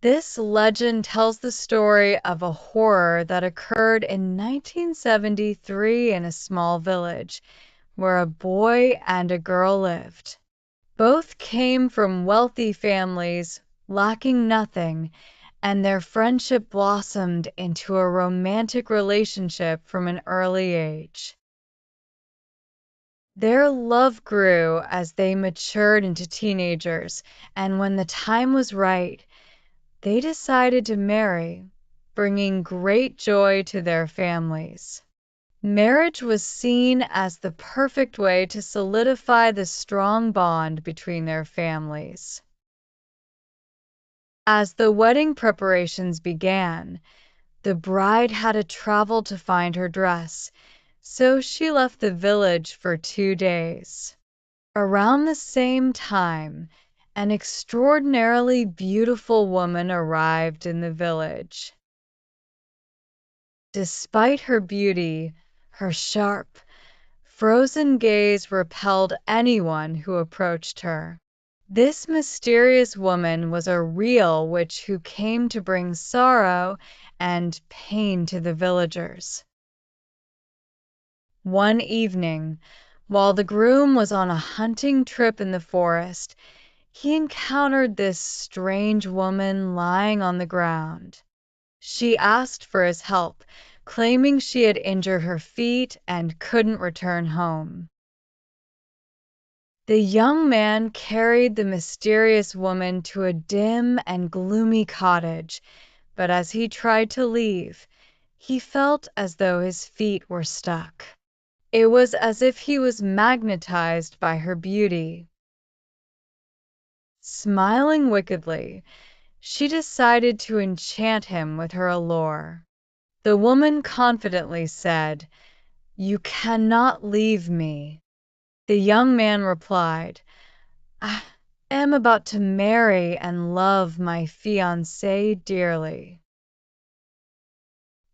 This legend tells the story of a horror that occurred in 1973 in a small village where a boy and a girl lived. Both came from wealthy families, lacking nothing, and their friendship blossomed into a romantic relationship from an early age. Their love grew as they matured into teenagers, and when the time was right, they decided to marry, bringing great joy to their families. Marriage was seen as the perfect way to solidify the strong bond between their families. As the wedding preparations began, the bride had to travel to find her dress, so she left the village for 2 days. Around the same time, an extraordinarily beautiful woman arrived in the village. Despite her beauty, her sharp, frozen gaze repelled anyone who approached her. This mysterious woman was a real witch who came to bring sorrow and pain to the villagers. One evening, while the groom was on a hunting trip in the forest, he encountered this strange woman lying on the ground. She asked for his help, claiming she had injured her feet and couldn't return home. The young man carried the mysterious woman to a dim and gloomy cottage, but as he tried to leave, he felt as though his feet were stuck. It was as if he was magnetized by her beauty. Smiling wickedly, she decided to enchant him with her allure. The woman confidently said, "You cannot leave me." The young man replied, "I am about to marry and love my fiancée dearly."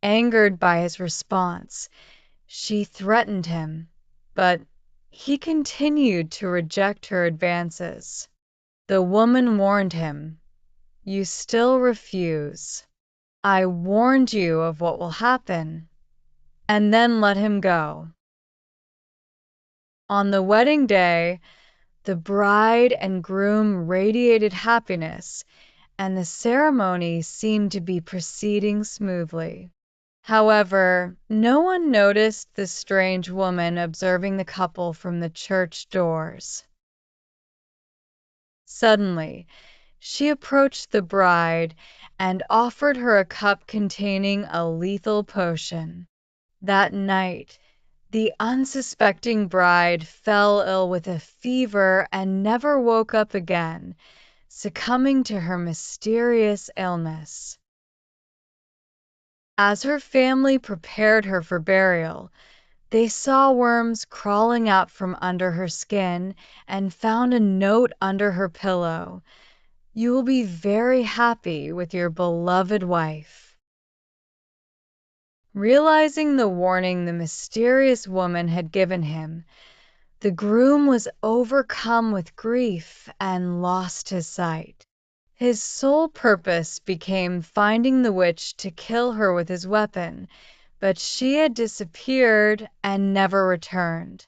Angered by his response, she threatened him, but he continued to reject her advances. The woman warned him, "You still refuse. I warned you of what will happen," and then let him go. On the wedding day, the bride and groom radiated happiness, and the ceremony seemed to be proceeding smoothly. However, no one noticed the strange woman observing the couple from the church doors. Suddenly, she approached the bride and offered her a cup containing a lethal potion. That night, the unsuspecting bride fell ill with a fever and never woke up again, succumbing to her mysterious illness. As her family prepared her for burial, they saw worms crawling out from under her skin and found a note under her pillow. "You will be very happy with your beloved wife." Realizing the warning the mysterious woman had given him, the groom was overcome with grief and lost his sight. His sole purpose became finding the witch to kill her with his weapon, but she had disappeared and never returned.